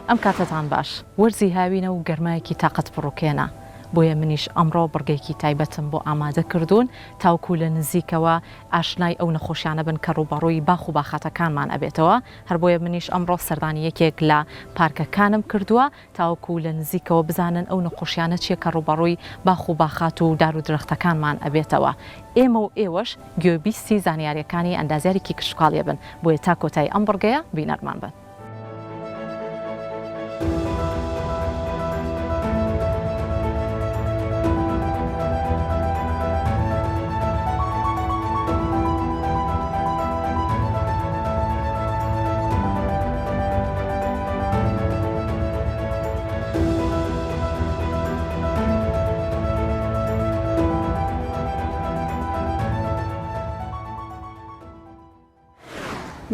ئەم کاتتان باش وەرزی هاوینە و گەرمایەکی تااقەت بڕووکێنە بۆیە منیش ئەمڕۆ بڕگەیەکی تایبەتم بۆ ئامادە کردوون تاوکو لە نزیکەوە ئاشنای ئەو نەخۆشیانە بن کە ڕووبەڕووی باخ و باخاتەکانمان ئەبێتەوە هەر بۆیە منیش ئەمڕۆ سەردانی یەکێک لە پارکەکانم کردووە تاوکو لە نزیکەوە بزانن ئەو نەخۆشیانە چیە کە ڕووبەڕووی باخ و باخات و دار و درەختەکانمان ئەبێتەوە ئێمە و ئێوەش گوێبیستی زانیاریەکانی ئەندازیارێکی کشتکاڵیە بن بۆیە تا کۆتایی ئەم بڕگەیە بینەرمان بن.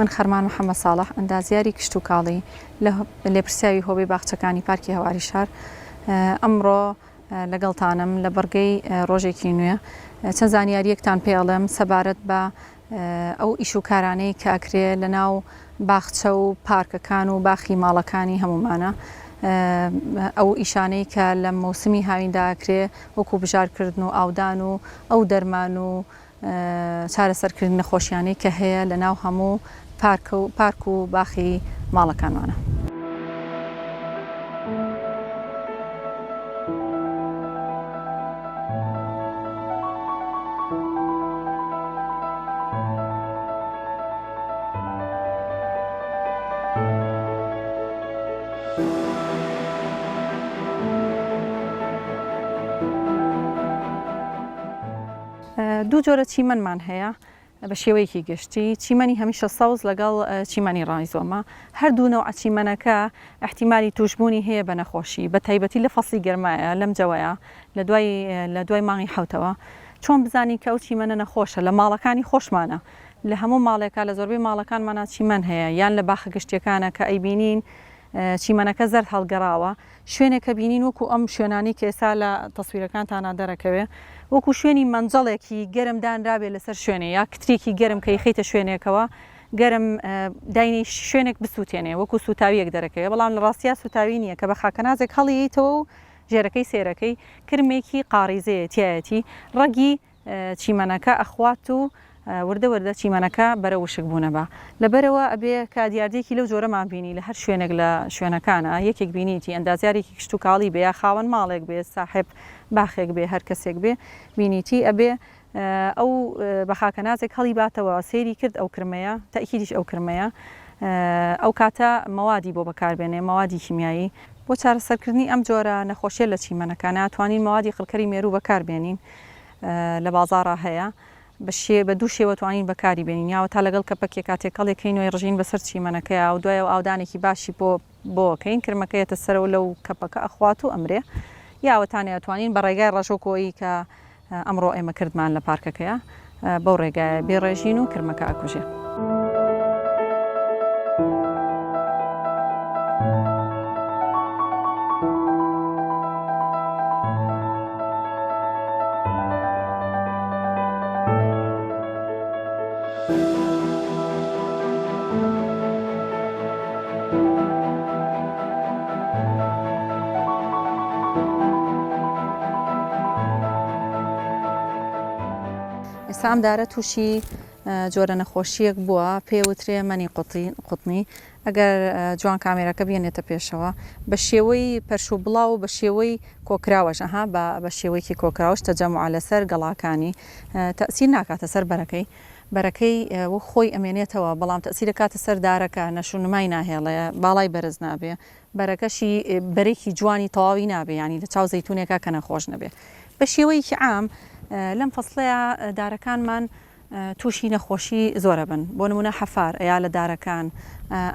من خەرمان محەممەد ساڵح ئەندازیاری کشت و کاڵی لە لێپرسیاوی هۆبەی باخچەکانی پارکی هەواری شار ئەمڕۆ لەگەڵتانم لە بەرگەی ڕۆژێکی نوێ چەند زانیاریەکتان پێڵم سەبارەت بە ئەو ئیش و کارانەی کە ئەکرێ لە ناو باخچە و پارکەکان و باخی ماڵەکانی هەمومانە ئەو ئیشانەی کە لە مەوسمی هاویندا ئەکرێ وەکو بژارکردن و ئاودان و ئەو دەرمان و چارەسەرکردن نەخۆشیانەی کە هەیە لە ناو هەموو پارک و باخی ماڵەکانوانە. دوو جۆرە چیمەنمان هەیە بە شێوەیەکی گشتی چیمەنی هەمیشە سەوز لەگەڵ چیمەنی ڕایزۆمە هەردوو نەوع چیمەنەکە احتیمالی توشبوونی هەیە بە نەخۆشی بە تایبەتی لە فەسڵی گەرمایە لەم جەوەیە لە دوای مانگی حوتەوە چۆن بزانی کە ئەو چیمەنە نەخۆشە لە ماڵەکانی خۆشمانە لە هەموو ماڵێکە لە زۆربەی ماڵەکانمانە چیمەن هەیە یان لە باخە گشتیەکانە کە ئەیبینین چیمەنەکە زەرد هەڵگەڕاوە شوێنێکە بینین وەکو ئەم شوێنانی کە ئێستا لە تەسویرەکانتانە دەرەکەوێ وەکو شوێنی مەنجەڵێکی گەرم دانرابێ لەسەر شوێنێ یا کترێکی گەرم کە یخیتە شوێنێکەوە گەرم داینی شوێنێک بسووتێنێ وەکو سوتاویەک دەرەکەوێ بەڵام لە ڕاستیا سوتاوی نییە کە بە خاکەنازێک هەڵیەوە و ژێرەکەی سێرەکەی کرمێکی قاڕیزەیەتیایەتی ڕەگی چیمەنەکە ئەخوات و وردە وردە چیمەنەکە بەرە وشک بوونە بە لەبەرەوە ئەبێ کە دیاردێکی لەو جۆرەمان بینی لە هەر شوێنێک لە شوێنەکانە یەکێک بینیتی ئەندازیارێکی کشت و کاڵی بێ یا خاوەن ماڵێک بێ ساحب باخێک بێ هەر کەسێک بێ بینیتی ئەبێ ئەو بە خاکەنازێک هەڵی باتەوە سێری کرد ئەو کرمەیە تاکیدیش ئەو کرمەیە ئەو کاتە مەوادی بۆ بەکاربێنێ مەوادی کیمیایی بۆ چارەسەرکردنی ئەم جۆرە نەخۆشیە لە چیمەنەکانە توانین مەوادی خڵکەری مێروو بەکاربێنین لە بازاڕە هەیە بە دوو شێوە توانین بەکاری بێنین یاوە تا لەگەڵ کەپەکێک کاتێکەڵێکی نوێی ڕژین بەسەر چیمەنەکەیە و دوایە ئاودانێکی باشی بۆکەین کرمەکەیەتە سەرەوە لەو کەپەکە ئەخوات و ئەمرێ یاوەتانە توانین بە ڕێگای ڕەشۆکۆیی کە ئەمڕۆ ئێمە کردمان لە پارکەکەیە بەو ڕێگایە بێڕێژین و کرمەکە ئەکوژێ. ئێستا ئەم دارە تووشی جۆرە نەخۆشیەک بووە پێوترێ مەنی قوتنی ئەگەر جوان کامێرەکە بێنێتە پێشەوە بە شێوەی پەرش و بڵاو بە شێوەی کۆکراوەش بە شێوەیەکی کۆکراوەش تەجەموع لەسەر گەڵاکانی تەئسیر ناکاتە سەر بەرەکەی وە خۆی ئەمێنێتەوە بەڵام تەئسیر دەکاتە سەر دارەکە نەشونمای ناهێڵێ باڵای بەرز نابێ بەرەکەشی بەرێکی جوانی تەواوی نابێ ینی لە چاو زەیتونێکە کە نەخۆش نەبێ بە شێوەیەکی عام لەم فەسڵەیە دارەکانمان تووشی نەخۆشی زۆرە بن بۆ نمونە حەفار ئەیا لە دارەکان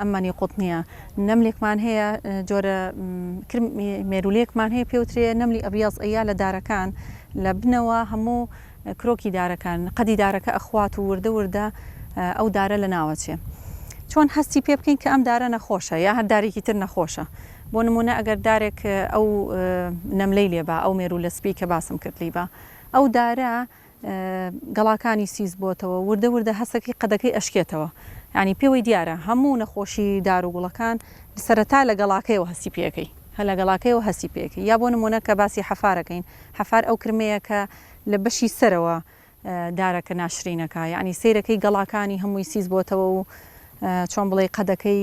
ئەممەنی قوتنیە نەملێکمان هەیە جۆرە مێرولێکمان هەیە پێوترێ نەملی ئەبیاز ئەیا لە دارەکان لە بنەوە هەموو کرۆکی دارەکان قەدی دارەکە ئەخوات و وردە وردە ئەو دارە لە ناوەچێ چۆن هەستی پێ بکەین کە ئەم دارە نەخۆشە یا هەر دارێکی تر نەخۆشە بۆ نمونە ئەگەر دارێک ئەو نەملەی لێبا ئەو مێرو لە سپی کە باسم کردلی بە ئەو دارە گەڵاکانی سیز بۆتەوە وردە وردە هەسەکی قەدەکەی ئەشکێتەوە ینی پێوەی دیارە هەموو نەخۆشی دار و گوڵەکان سەرەتا لە گەڵاکەیەوە هەستی پێەکەی هە لە گەڵاکەیەوە هەستی پێەکەی یا بۆ نمونە کە باسی حەفارەکەین حەفار ئەو کرمەیە کە لە بەشی سەرەوە دارەکە ناشرینەکە یعنی سیرەکەی گەڵاکانی هەمووی سیز بۆتەوە و چۆن بڵێ قەدەکەی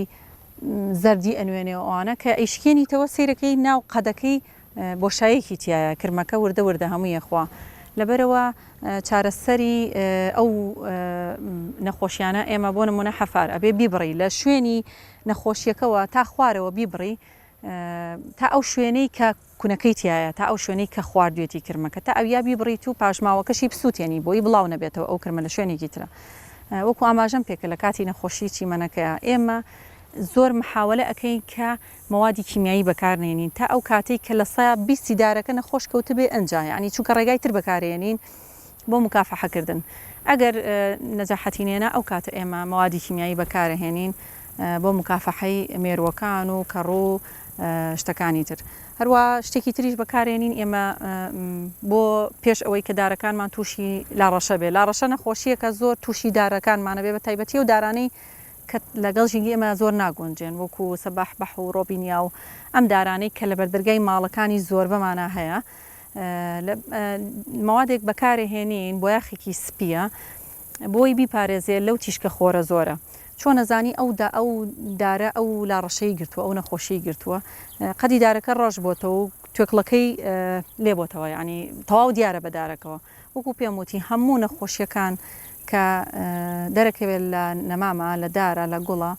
زەردی ئەنوێنێ ئەوانە کە ئیشکێنیتەوە سیرەکەی ناو قەدەکەی بۆشایەکی تایە کرمەکە وردە وردە هەمووی یەخوا لەبەرەوە چارەسەری ئەو نەخۆشیانە ئێمە بۆ نمونە حەفار ئەبێ بیبڕی لە شوێنی نەخۆشیەکەەوە تا خوارەوە بیبڕی تا ئەو شوێنەی کە کوونەکەی تایە تا ئەو شوێنەی کە خواردوێتی کرمەکە تا ئەویا بیبڕیت و پاشماوەکەشی بسووتێنی بۆی بڵاو نەبێتەوە ئەو کرمە لە شوێنێکی ترە وەکو ئاماژەم پێکە لە کاتی نەخۆشی چیمەنەکەیە ئێمە زۆر محاولە ئەەکەین کە مەوادی کیمیایی بەکارنێنین تا ئەو کاتێک کە لە سایە بیستی دارەکە نەخۆش کەوتە بێ ئەنجای ینی چونکە ڕێگای تر بەکارێنین بۆ مکافحەکردن ئەگەر نەجاحەتی نێنە ئەو کاتە ئێمە مەوادی کیمیایی بەکارهێنین بۆ مکافحەی مێرووەکان و کەڕوو شتەکانی تر هەروە شتێکی تریش بەکارێنین ئێمە بۆ پێش ئەوەی کە دارەکانمان تووشی لاڕەشە بێ لاڕەشە نەخۆشیەکە زۆر تووشی دارەکانمانە بێ بە تایبەتی و دارانەی کە لەگەڵ ژینگی ئێمە زۆر ناگۆنجێن وەکو سەباح بەح و ڕۆبینیا و ئەم دارانەی کە لە بەردەرگای ماڵەکانی زۆر بەمانە هەیە مەوادێک بەکارهێنین بۆ یاخێکی سپیە بۆی بیپارێزێ لەو تیشکە خۆرە زۆرە چۆن نەزانی ئەو دارە ئەو لاڕەشەی گرتووە ئەو نەخۆشی گرتووە قەدی دارەکە ڕۆژ بۆتەوە و توێکڵەکەی لێ بۆتەوە ینی تەواو دیارە بە دارەکەەوە وەکو پێم وتی هەموو نەخۆشیەکان کە دەرەکەوێت لە نەمامە لە دارە لە گوڵە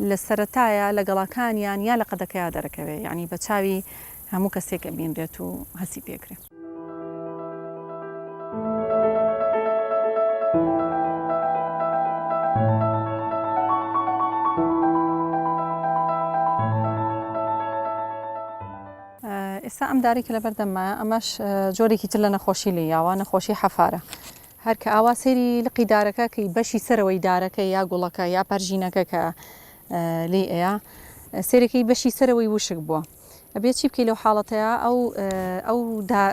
لە سەرەتایە لە گەڵاکانیان یا لە قەدەکەیا دەرەکەوێت ینی بە چاوی هەموو کەسێکە بینرێت و هەسی پێکرێت. ئێستا ئەم دارێکی لە بەردەمە ئەمەش جۆرێکی تر لە نەخۆشی لێ یاوە نەخۆشی حەفارە هەر کە ئاوا سێری لقی دارەکە کەی بەشی سەرەوەی دارەکە یا گوڵەکە یا پەرژینەکە کە لێ ئەیە سێرەکەی بەشی سەرەوەی وشک بووە ئەبێت چی بکەی لەو حاڵەتەیە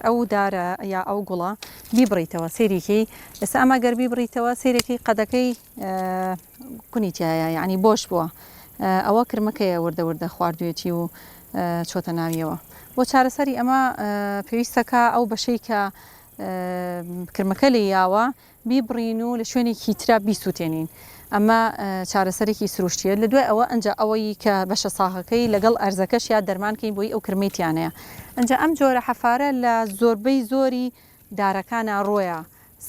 ئەو دارە یا ئەو گوڵە بیبڕیتەوە سێریکی ئێستا ئەمە گەر بیبڕیتەوە سێرێکی قەدەکەی کونیتیایە یعنی بۆش بووە ئەوە کرمەکەیە وردە وردە خواردوێتی و چۆتە ناویەوە بۆ چارەسەری ئەمە پێویستەکە ئەو بەشەی کە کرمەکە لێ یاوە بیبڕین و لە شوێنێکی ترا بیسووتێنین ئەمە چارەسەرێکی سروشتیە لە دوای ئەوە ئەنج ئەوەی کە بەشە ساغەکەی لەگەڵ ئەرزەکەش یا دەرمانکەین بۆی ئەو کرمێتیانەیە ئەنج ئەم جۆرە حەفارە لە زۆربەی زۆری دارەکانە ڕۆیە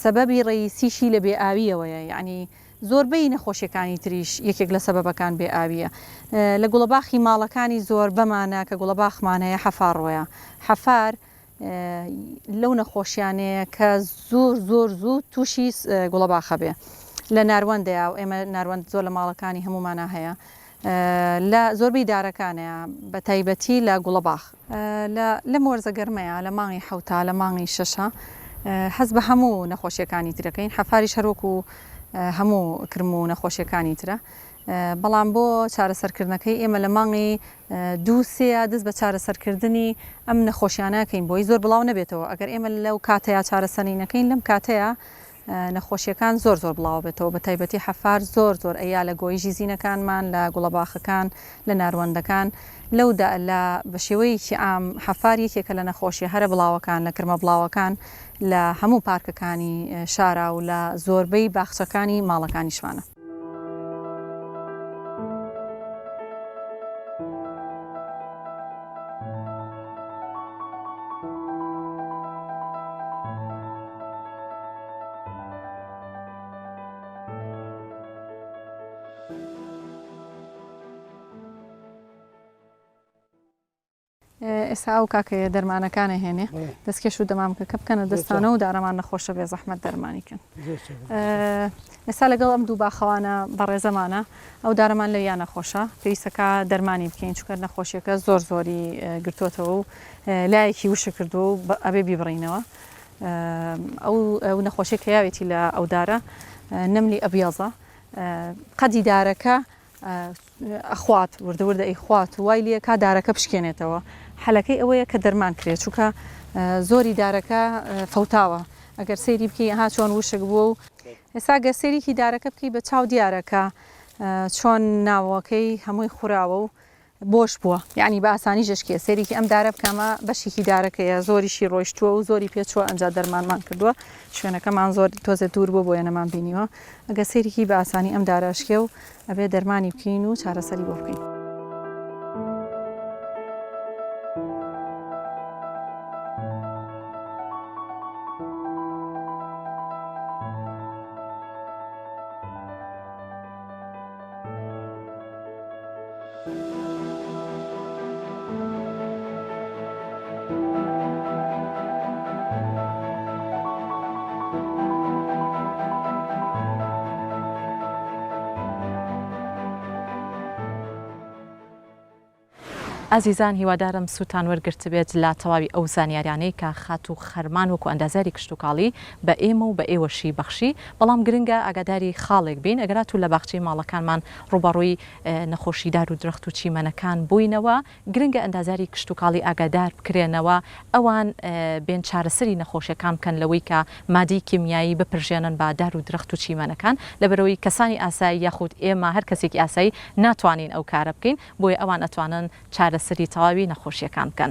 سەبەبی ڕئیسیشی لە بێئاویەوەیە یعنی زۆربەی نەخۆشیەکانی تریش یەکێک لە سەبەبەکان بێئاویە لە گوڵەباخی ماڵەکانی زۆر بەمانە کە گوڵەباخمانەیە حەفار ڕۆیە حەفار لەو نەخۆشیانەیە کە زۆر زۆر زوو تووشی گوڵەباخە بێ لە ناروەندەیە و ئێمە ناروەند زۆر لە ماڵەکانی هەمومانە هەیە لە زۆربەی دارەکانەیە بە تایبەتی لە گوڵەباخ لە مۆرزە گەرمەیە لە مانگی حوتا لە مانگی شەشە حەز بە هەموو نەخۆشیەکانی ترەکەین حەفاریش هەروەکو هەموو کرم و نەخۆشیەکانی ترە بەڵام بۆ چارەسەرکردنەکەی ئێمە لە مانگی دووسێ دەست بە چارەسەرکردنی ئەم نەخۆشیانەکەین بۆی زۆر بڵاو نەبێتەوە ئەگەر ئێمە لەو کاتەیە چارەسەرینەکەین لەم کاتەیە نەخۆشیەکان زۆر زۆر بڵاو بێتەوە بە تایبەتی حەفار زۆر زۆر ئەیا لە گۆیژی زیینەکانمان لە گوڵەباخەکان لە ناروەندەکان لەودا لە بە شێوەیەکی ئام حەفار یەکێکە لە نەخۆشیە هەرە بڵاوەکان لە کرمە بڵاوەکان لە هەموو پارکەکانی شارا و لە زۆربەی باخچەکانی ماڵەکانیشوانە. ئێستا ئەو کاکە دەرمانەکانە هێنێ دەستکێش و دەمامکە کە بکەنە دەستانە و دارەمان نەخۆشە بێ زەحمەت دەرمانیکەن. ئێستا لەگەڵ ئەم دوو باخەوانە بەڕێزەمانە ئەو دارەمان لە یان نەخۆشە پێویستەکە دەرمانی بکەین چونکە نەخۆشیەکە زۆر زۆری گرتووەتەوە و لایەکی وشە کردو و ئەبێ بیبڕینەوە ئەو نەخۆشی کە یاوێتی لە ئەو دارە نەملی ئەبیازە قەدی دارەکە ئەخوات وردەوردە ئەیخوات و وای لێ کا دارەکە بشکێنێتەوە حەلەکەی ئەوەیە کە دەرمان کرێت چونکە زۆری دارەکە فەوتاوە ئەگەر سەیری بکەی ها چۆن وشک بووە و ئێستا گە سەیریکی دارەکە بکەی بە چاو دیارەکە چۆن ناوەکەی هەمووی خوراوە و بۆش بووە یعنی بە ئاسانی ژشکێ سێریکی ئەم دارە بکەمە بەشێکی دارەکەیە زۆریشی ڕۆیشتووە و زۆری پێچووە ئەنج دەرمانمان کردووە شوێنەکەمان زۆر تۆزە دوور بوو بۆ نەمان بینیوە ئەگە سێریکی بە ئاسانی ئەم دارەشکێ و ئەبێ دەرمانی بکەین و چارەسەری بۆ بکەین. ئازیزان هیوادارم سووتان وەرگرت بێت لە تەواوی ئەو زانیاریانەی کە خات و خەرمان وەکو ئەندازاری کشتتوکاڵی بە ئێمە و بە ئێوەشی بەخشی بەڵام گرنگە ئاگاداری خاڵێک بین ئەگەرات و لە باخچەی ماڵەکانمان ڕوبەڕووی نەخۆشیدار و درەخت و چیمەنەکان بووینەوە گرنگە ئەندازاری کشتتوکاڵی ئاگادار بکرێنەوە ئەوان بێن چارەسەری نەخۆشیەکان بکەن لەوەی کە مادی کیمیایی بپرژێنن با دار و درەخت و چیمەنەکان لەبەرەوەی کەسانی ئاسایی یاخود ئێمە هەر کەسێکی ئاسایی ناتوانین ئەو کارە بکەین بۆیە ئەوان ئەتوانن چارەسەری تەواوی نەخۆشیەکان بکەن.